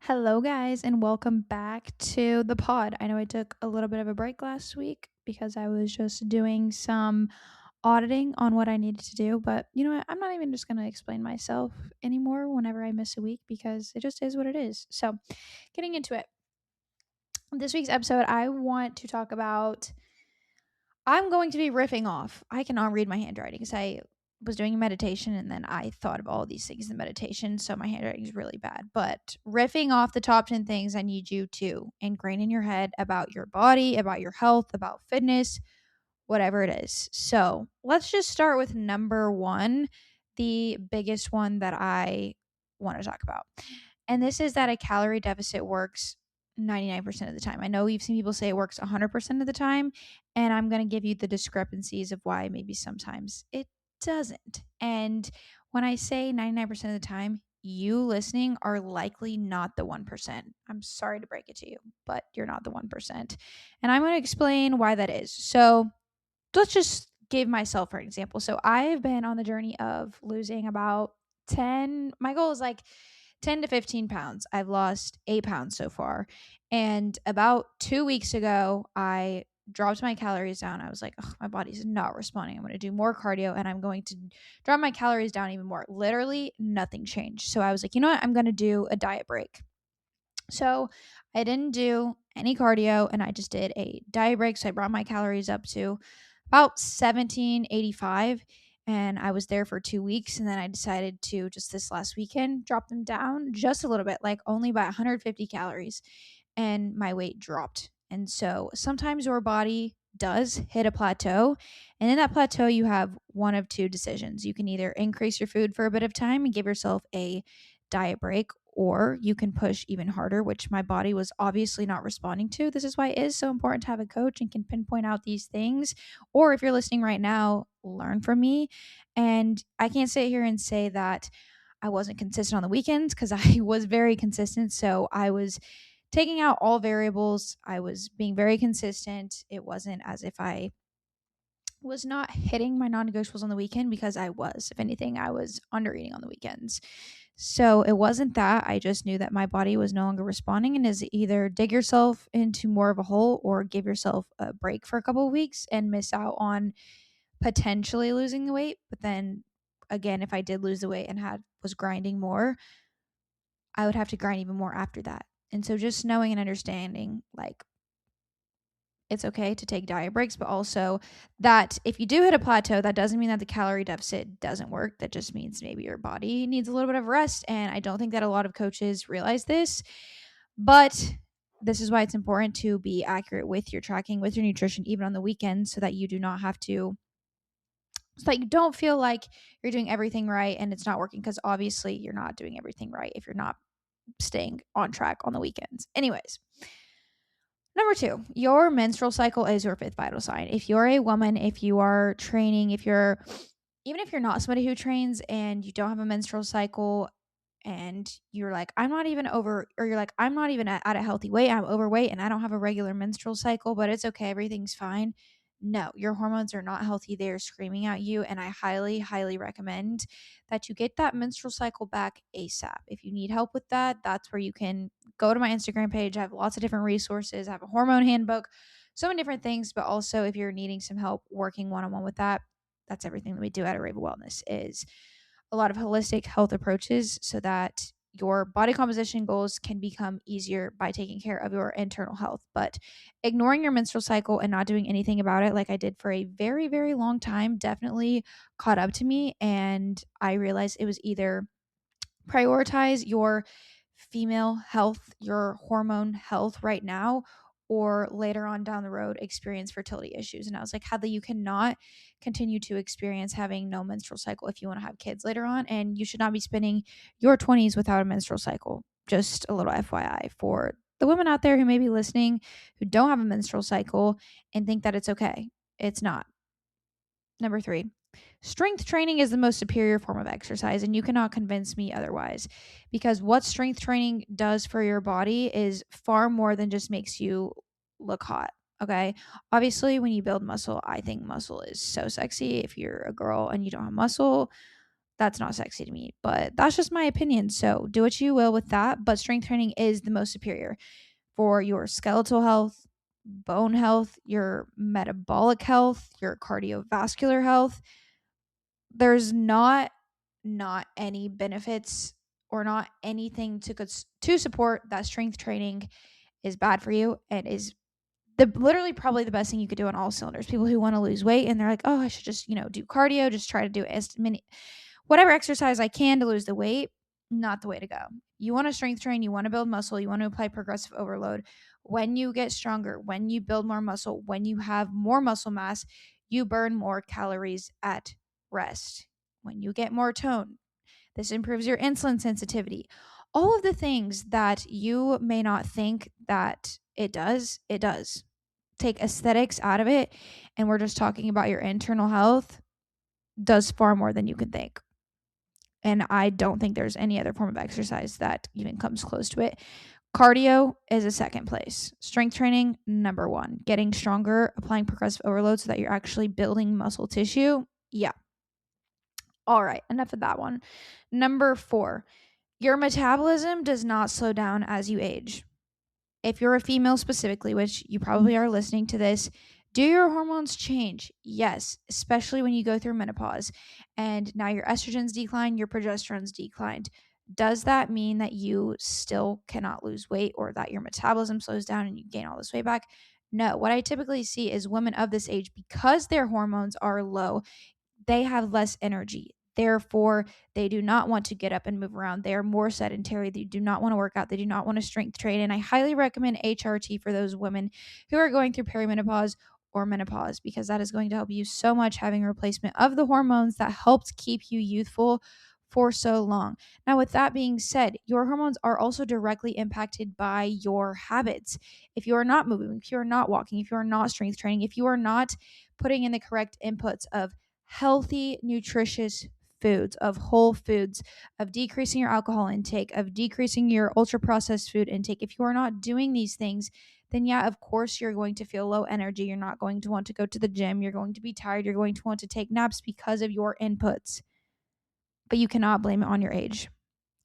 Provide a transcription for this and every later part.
Hello, guys, and welcome back to the pod. I know I took a little bit of a break last week because I was just doing some auditing on what I needed to do. But you know what? I'm not even just going to explain myself anymore whenever I miss a week because it just is what it is. So, getting into it, this week's episode, I want to talk about. I'm going to be riffing off. I cannot read my handwriting because I was doing a meditation and then I thought of all these things in meditation. So my handwriting is really bad. But riffing off the top 10 things I need you to ingrain in your head about your body, about your health, about fitness, whatever it is. So let's just start with number one, the biggest one that I want to talk about. And this is that a calorie deficit works 99% of the time. I know you've seen people say it works 100% of the time, and I'm going to give you the discrepancies of why maybe sometimes it doesn't. And when I say 99% of the time, you listening are likely not the 1%. I'm sorry to break it to you, but you're not the 1%. And I'm going to explain why that is. So, let's just give myself for an example. So I've been on the journey of losing about 10, my goal is like 10 to 15 pounds. I've lost 8 pounds so far. And about 2 weeks ago, I dropped my calories down. I was like, oh, my body's not responding. I'm going to do more cardio and I'm going to drop my calories down even more. Literally nothing changed. So I was like, you know what? I'm going to do a diet break. So I didn't do any cardio and I just did a diet break. So I brought my calories up to about 1785 and I was there for 2 weeks. And then I decided to just this last weekend drop them down just a little bit, like only by 150 calories. And my weight dropped. And so sometimes your body does hit a plateau. And in that plateau, you have one of two decisions. You can either increase your food for a bit of time and give yourself a diet break, or you can push even harder, which my body was obviously not responding to. This is why it is so important to have a coach and can pinpoint out these things. Or if you're listening right now, learn from me. And I can't sit here and say that I wasn't consistent on the weekends because I was very consistent. So I was taking out all variables. I was being very consistent. It wasn't as if I was not hitting my non-negotiables on the weekend because I was. If anything, I was under eating on the weekends. So it wasn't that. I just knew that my body was no longer responding and is either dig yourself into more of a hole or give yourself a break for a couple of weeks and miss out on potentially losing the weight. But then again, if I did lose the weight and had was grinding more, I would have to grind even more after that. And so just knowing and understanding like it's okay to take diet breaks, but also that if you do hit a plateau, that doesn't mean that the calorie deficit doesn't work. That just means maybe your body needs a little bit of rest. And I don't think that a lot of coaches realize this, but this is why it's important to be accurate with your tracking, with your nutrition, even on the weekends, so that you do not have to, so that you don't feel like you're doing everything right and it's not working, because obviously you're not doing everything right if you're not staying on track on the weekends. Anyways, number two, your menstrual cycle is your fifth vital sign. If you're a woman, if you are training, even if you're not somebody who trains and you don't have a menstrual cycle and you're like, I'm not even over, or you're like, I'm not even at a healthy weight, I'm overweight and I don't have a regular menstrual cycle, but it's okay, everything's fine. No, your hormones are not healthy. They are screaming at you. And I highly, highly recommend that you get that menstrual cycle back ASAP. If you need help with that, that's where you can go to my Instagram page. I have lots of different resources. I have a hormone handbook, so many different things. But also, if you're needing some help working one-on-one with that, that's everything that we do at Areva Wellness, is a lot of holistic health approaches so that your body composition goals can become easier by taking care of your internal health. But ignoring your menstrual cycle and not doing anything about it, like I did for a very, very long time, definitely caught up to me. And I realized it was either prioritize your female health, your hormone health right now, or later on down the road experience fertility issues. And I was like, Hadley, you cannot continue to experience having no menstrual cycle if you want to have kids later on. And you should not be spending your 20s without a menstrual cycle. Just a little FYI for the women out there who may be listening who don't have a menstrual cycle and think that it's okay. It's not. Number three, strength training is the most superior form of exercise, and you cannot convince me otherwise, because what strength training does for your body is far more than just makes you look hot. Okay. Obviously, when you build muscle, I think muscle is so sexy. If you're a girl and you don't have muscle, That's not sexy to me, but that's just my opinion. So do what you will with that. But strength training is the most superior for your skeletal health, bone health, your metabolic health, your cardiovascular health. There's not any benefits or not anything to support that strength training is bad for you and is the literally probably the best thing you could do on all cylinders. People who want to lose weight and they're like, "Oh, I should just, do cardio, just try to do as many whatever exercise I can to lose the weight." Not the way to go. You want to strength train, you want to build muscle, you want to apply progressive overload. When you get stronger, when you build more muscle, when you have more muscle mass, you burn more calories at rest. When you get more tone, this improves your insulin sensitivity. All of the things that you may not think that it does. Take aesthetics out of it, and we're just talking about your internal health, does far more than you can think. And I don't think there's any other form of exercise that even comes close to it. Cardio is a second place. Strength training, number one. Getting stronger, applying progressive overload so that you're actually building muscle tissue. Yeah. All right, enough of that one. Number 4, your metabolism does not slow down as you age. If you're a female specifically, which you probably are listening to this, do your hormones change? Yes, especially when you go through menopause and now your estrogens decline, your progesterone's declined. Does that mean that you still cannot lose weight or that your metabolism slows down and you gain all this weight back? No. What I typically see is women of this age, because their hormones are low, they have less energy. Therefore, they do not want to get up and move around. They are more sedentary. They do not want to work out. They do not want to strength train. And I highly recommend HRT for those women who are going through perimenopause or menopause, because that is going to help you so much, having a replacement of the hormones that helped keep you youthful for so long. Now, with that being said, your hormones are also directly impacted by your habits. If you are not moving, if you are not walking, if you are not strength training, if you are not putting in the correct inputs of healthy, nutritious foods, of whole foods, of decreasing your alcohol intake, of decreasing your ultra processed food intake. If you are not doing these things, then yeah, of course you're going to feel low energy. You're not going to want to go to the gym. You're going to be tired. You're going to want to take naps because of your inputs. But you cannot blame it on your age.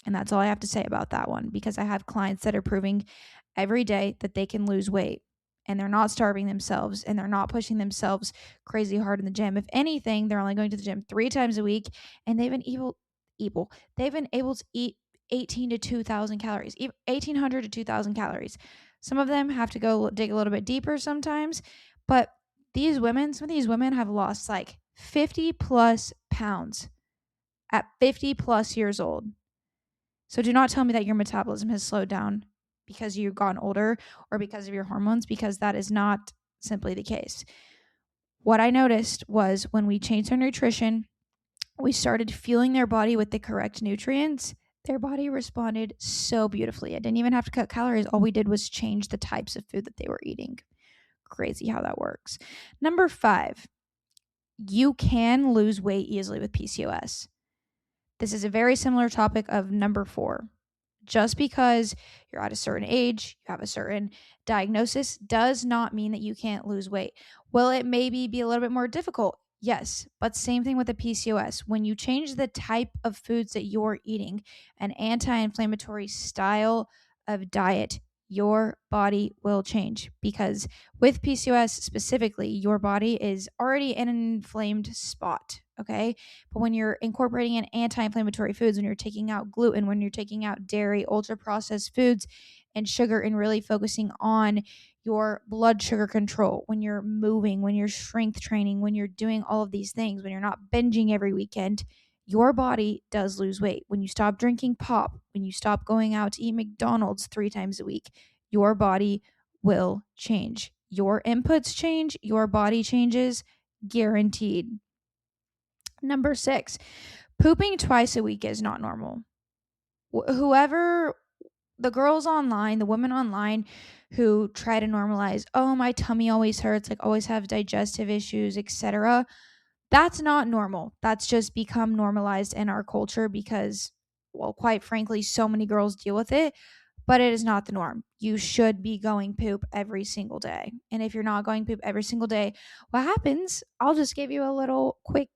And that's all I have to say about that one, because I have clients that are proving every day that they can lose weight and they're not starving themselves and they're not pushing themselves crazy hard in the gym. If anything, they're only going to the gym 3 times a week and they've been able to eat 18 to 2,000 calories, 1,800 to 2,000 calories. Some of them have to go dig a little bit deeper sometimes, but some of these women have lost like 50 plus pounds at 50 plus years old. So do not tell me that your metabolism has slowed down because you've gotten older or because of your hormones, because that is not simply the case. What I noticed was when we changed our nutrition, we started fueling their body with the correct nutrients. Their body responded so beautifully. I didn't even have to cut calories. All we did was change the types of food that they were eating. Crazy how that works. Number 5, you can lose weight easily with PCOS. This is a very similar topic of number 4. Just because you're at a certain age, you have a certain diagnosis, does not mean that you can't lose weight. Will it maybe be a little bit more difficult? Yes, but same thing with the PCOS. When you change the type of foods that you're eating, an anti-inflammatory style of diet, your body will change, because with PCOS specifically, your body is already in an inflamed spot. Okay. But when you're incorporating in anti-inflammatory foods, when you're taking out gluten, when you're taking out dairy, ultra processed foods, and sugar, and really focusing on your blood sugar control, when you're moving, when you're strength training, when you're doing all of these things, when you're not binging every weekend, your body does lose weight. When you stop drinking pop, when you stop going out to eat McDonald's 3 times a week, your body will change. Your inputs change, your body changes, guaranteed. Number 6, pooping twice a week is not normal. Whoever, the girls online, the women online who try to normalize, oh, my tummy always hurts, like always have digestive issues, etc. That's not normal. That's just become normalized in our culture because, well, quite frankly, so many girls deal with it, but it is not the norm. You should be going poop every single day. And if you're not going poop every single day, what happens? I'll just give you a little quick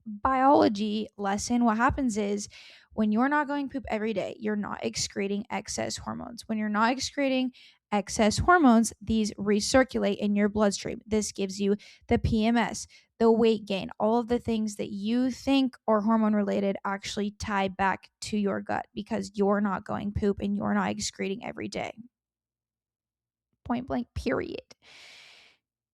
biology lesson, what happens is when you're not going poop every day, you're not excreting excess hormones. When you're not excreting excess hormones, these recirculate in your bloodstream. This gives you the PMS, the weight gain, all of the things that you think are hormone related actually tie back to your gut because you're not going poop and you're not excreting every day. Point blank, period.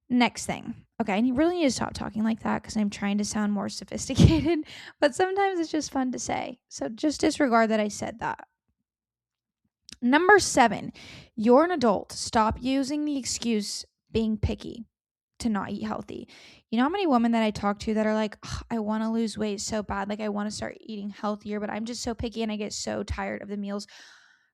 Next thing. Okay, I really need to stop talking like that because I'm trying to sound more sophisticated, but sometimes it's just fun to say. So just disregard that I said that. Number 7, you're an adult. Stop using the excuse being picky to not eat healthy. You know how many women that I talk to that are like, I want to lose weight so bad. Like, I want to start eating healthier, but I'm just so picky and I get so tired of the meals.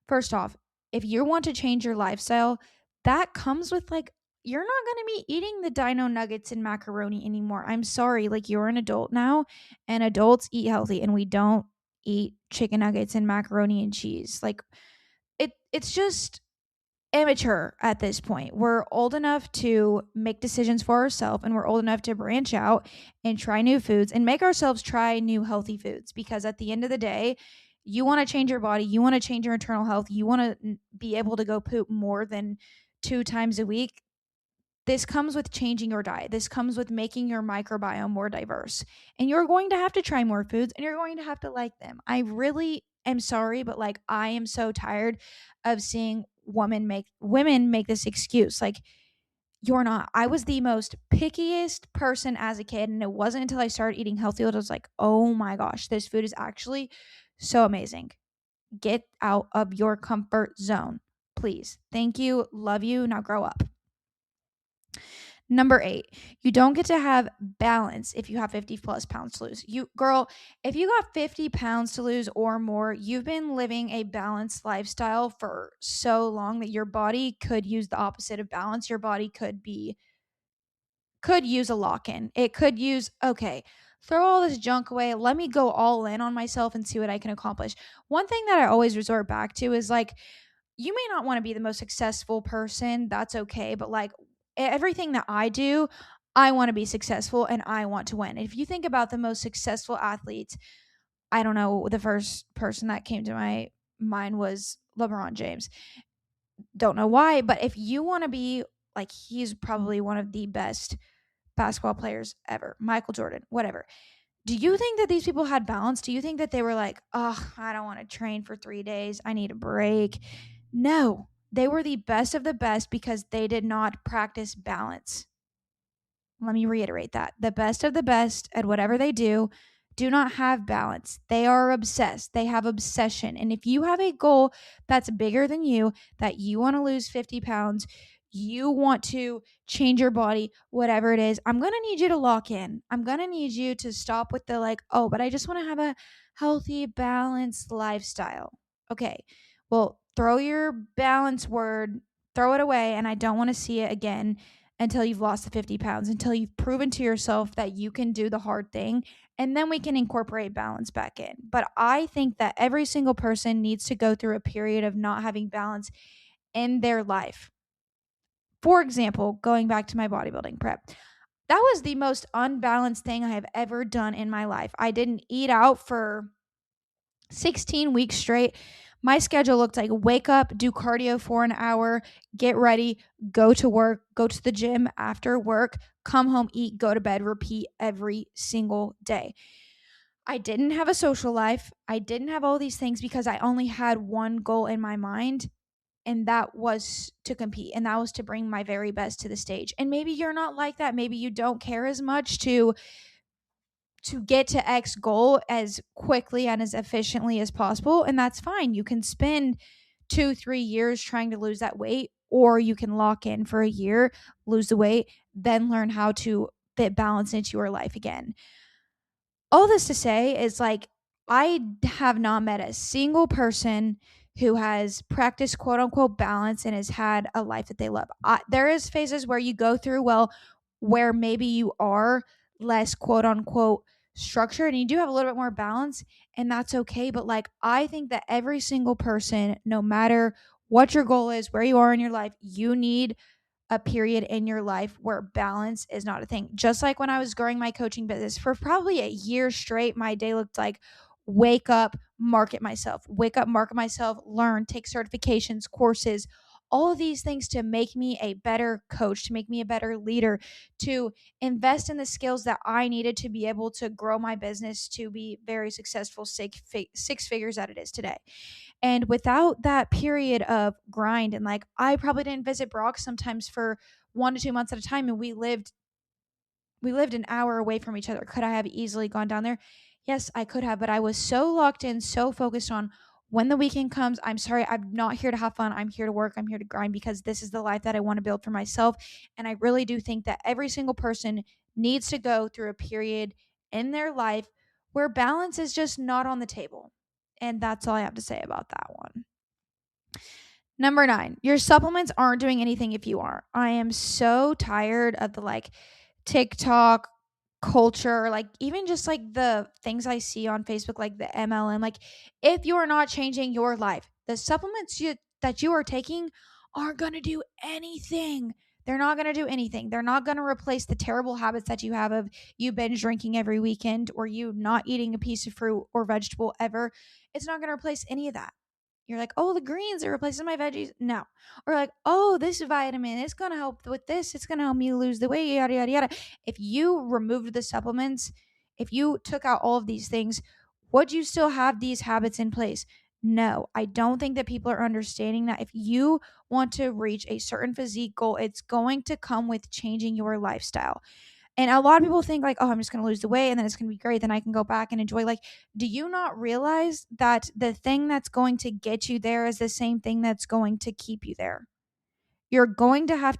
First off, if you want to change your lifestyle, that comes with like, you're not going to be eating the dino nuggets and macaroni anymore. I'm sorry. Like, you're an adult now, and adults eat healthy, and we don't eat chicken nuggets and macaroni and cheese. Like, it's just immature at this point. We're old enough to make decisions for ourselves, and we're old enough to branch out and try new foods and make ourselves try new healthy foods, because at the end of the day, you want to change your body, you want to change your internal health, you want to be able to go poop more than 2 times a week. This comes with changing your diet. This comes with making your microbiome more diverse. And you're going to have to try more foods, and you're going to have to like them. I really am sorry, but like, I am so tired of seeing women make this excuse. Like, you're not. I was the most pickiest person as a kid, and it wasn't until I started eating healthy that I was like, oh my gosh, this food is actually so amazing. Get out of your comfort zone, please. Thank you. Love you. Now grow up. Number 8, you don't get to have balance if you have 50 plus pounds to lose. If you got 50 pounds to lose or more, you've been living a balanced lifestyle for so long that your body could use the opposite of balance. Your body could use a lock-in. It could use, okay, throw all this junk away. Let me go all in on myself and see what I can accomplish. One thing that I always resort back to is like, you may not want to be the most successful person. That's okay. But like, everything that I do, I want to be successful and I want to win. If you think about the most successful athletes, I don't know, the first person that came to my mind was LeBron James. Don't know why, but if you want to be like, he's probably one of the best basketball players ever, Michael Jordan, whatever. Do you think that these people had balance? Do you think that they were like, oh, I don't want to train for 3 days, I need a break? No, they were the best of the best because they did not practice balance. Let me reiterate that. The best of the best at whatever they do not have balance. They are obsessed. They have obsession. And if you have a goal that's bigger than you, that you want to lose 50 pounds, you want to change your body, whatever it is, I'm going to need you to lock in. I'm going to need you to stop with the like, oh, but I just want to have a healthy, balanced lifestyle. Okay, well, throw your balance word, throw it away, and I don't want to see it again until you've lost the 50 pounds, until you've proven to yourself that you can do the hard thing, and then we can incorporate balance back in. But I think that every single person needs to go through a period of not having balance in their life. For example, going back to my bodybuilding prep, that was the most unbalanced thing I have ever done in my life. I didn't eat out for 16 weeks straight. My schedule looked like wake up, do cardio for an hour, get ready, go to work, go to the gym after work, come home, eat, go to bed, repeat every single day. I didn't have a social life. I didn't have all these things because I only had one goal in my mind, and that was to compete, and that was to bring my very best to the stage. And maybe you're not like that. Maybe you don't care as much to get to X goal as quickly and as efficiently as possible. And that's fine. You can spend 2-3 years trying to lose that weight, or you can lock in for a year, lose the weight, then learn how to fit balance into your life again. All this to say is like, I have not met a single person who has practiced quote unquote balance and has had a life that they love. There is phases where you go through, where maybe you are less quote unquote structured and you do have a little bit more balance, and that's okay. But like, I think that every single person, no matter what your goal is, where you are in your life, you need a period in your life where balance is not a thing. Just like when I was growing my coaching business for probably a year straight, my day looked like wake up, market myself, learn, take certifications, courses, all of these things to make me a better coach, to make me a better leader, to invest in the skills that I needed to be able to grow my business to be very successful, six figures that it is today. And without that period of grind, and like I probably didn't visit Brock sometimes for 1 to 2 months at a time, and we lived an hour away from each other. Could I have easily gone down there? Yes, I could have, but I was so locked in, so focused on when the weekend comes. I'm sorry, I'm not here to have fun. I'm here to work. I'm here to grind because this is the life that I want to build for myself. And I really do think that every single person needs to go through a period in their life where balance is just not on the table. And that's all I have to say about that one. Number 9, your supplements aren't doing anything if you aren't. I am so tired of the TikTok culture, even just the things I see on Facebook, like the MLM. If you are not changing your life, the supplements that you are taking aren't going to do anything. They're not going to do anything. They're not going to replace the terrible habits that you have of you binge drinking every weekend or you not eating a piece of fruit or vegetable ever. It's not going to replace any of that. You're like, oh, the greens are replacing my veggies. No. Or like, oh, this vitamin is going to help with this. It's going to help me lose the weight, yada, yada, yada. If you removed the supplements, if you took out all of these things, would you still have these habits in place? No, I don't think that people are understanding that if you want to reach a certain physique goal, it's going to come with changing your lifestyle. And a lot of people think oh, I'm just going to lose the weight and then it's going to be great. Then I can go back and enjoy. Do you not realize that the thing that's going to get you there is the same thing that's going to keep you there? You're going to have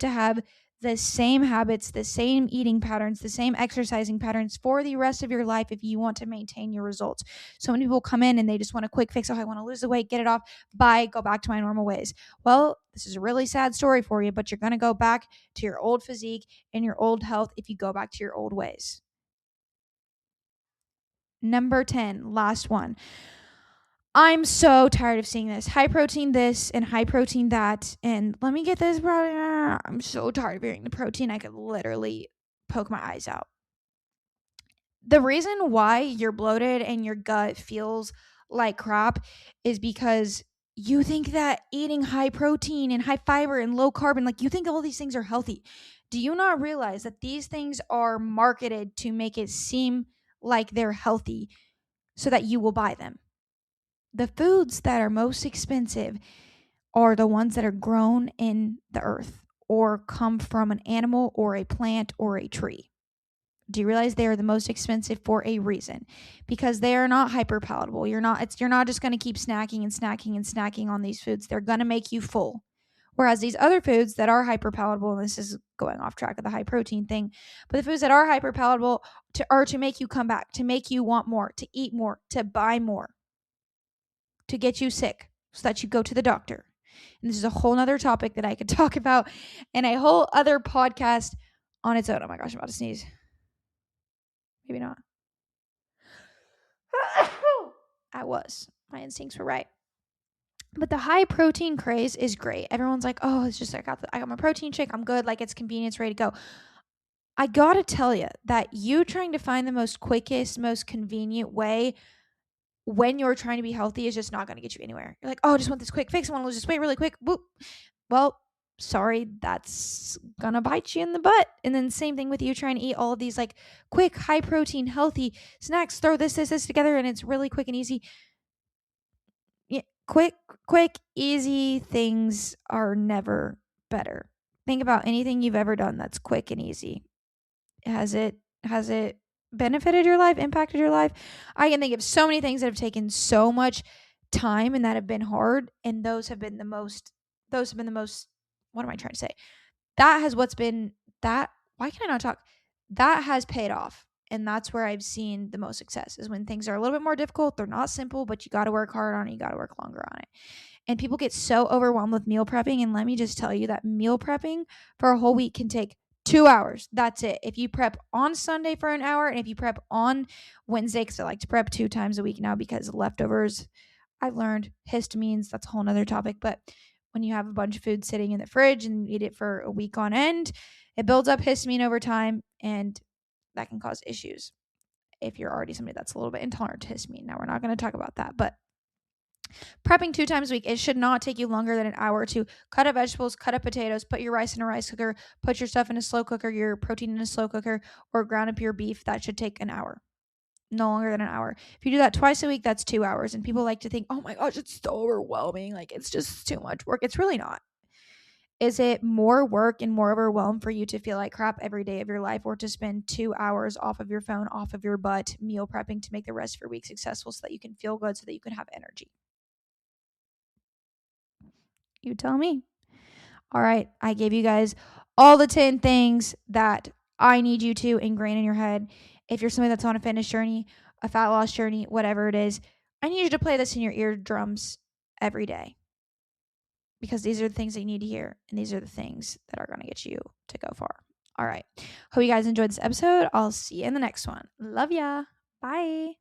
the same habits, the same eating patterns, the same exercising patterns for the rest of your life if you want to maintain your results. So many people come in and they just want a quick fix. Oh, I want to lose the weight, get it off, bye, go back to my normal ways. Well, this is a really sad story for you, but you're going to go back to your old physique and your old health if you go back to your old ways. Number 10, last one. I'm so tired of seeing this. High protein this and high protein that. And let me get this, bro. I'm so tired of hearing the protein. I could literally poke my eyes out. The reason why you're bloated and your gut feels like crap is because you think that eating high protein and high fiber and low carb and you think all these things are healthy. Do you not realize that these things are marketed to make it seem like they're healthy so that you will buy them? The foods that are most expensive are the ones that are grown in the earth or come from an animal or a plant or a tree. Do you realize they are the most expensive for a reason? Because they are not hyper palatable. You're not just going to keep snacking and snacking and snacking on these foods. They're going to make you full. Whereas these other foods that are hyper palatable, and this is going off track of the high protein thing, but the foods that are hyper palatable are to make you come back, to make you want more, to eat more, to buy more, to get you sick so that you go to the doctor. And this is a whole nother topic that I could talk about in a whole other podcast on its own. Oh my gosh, I'm about to sneeze. Maybe not. I was. My instincts were right. But the high protein craze is great. Everyone's like, oh, it's just I got my protein shake. I'm good. It's convenient. It's ready to go. I gotta tell you that you trying to find the most quickest, most convenient way when you're trying to be healthy is just not going to get you anywhere. You're like, oh, I just want this quick fix. I want to lose this weight really quick. Boop. Well, sorry, that's going to bite you in the butt. And then same thing with you trying to eat all of these quick, high protein, healthy snacks. Throw this together and it's really quick and easy. Yeah, quick, easy things are never better. Think about anything you've ever done that's quick and easy. Has it benefited your life, impacted your life? I can think of so many things that have taken so much time and that have been hard, and those have been the most, what am I trying to say? Why can I not talk? That has paid off. And that's where I've seen the most success is when things are a little bit more difficult. They're not simple, but you got to work hard on it. You got to work longer on it. And people get so overwhelmed with meal prepping. And let me just tell you that meal prepping for a whole week can take 2 hours. That's it. If you prep on Sunday for an hour and if you prep on Wednesday, because I like to prep 2 times a week now because leftovers, I've learned histamines, that's a whole nother topic. But when you have a bunch of food sitting in the fridge and you eat it for a week on end, it builds up histamine over time, and that can cause issues if you're already somebody that's a little bit intolerant to histamine. Now, we're not going to talk about that, but prepping 2 times a week, it should not take you longer than an hour to cut up vegetables, cut up potatoes, put your rice in a rice cooker, put your stuff in a slow cooker, your protein in a slow cooker, or ground up your beef. That should take an hour. No longer than an hour. If you do that twice a week, that's 2 hours. And people like to think, oh my gosh, it's so overwhelming. Like, it's just too much work. It's really not. Is it more work and more overwhelmed for you to feel like crap every day of your life, or to spend 2 hours off of your phone, off of your butt, meal prepping to make the rest of your week successful so that you can feel good, so that you can have energy? You tell me. All right, I gave you guys all the 10 things that I need you to ingrain in your head. If you're somebody that's on a fitness journey, a fat loss journey, whatever it is, I need you to play this in your eardrums every day, because these are the things that you need to hear, and these are the things that are going to get you to go far. All right. Hope you guys enjoyed this episode. I'll see you in the next one. Love ya. Bye.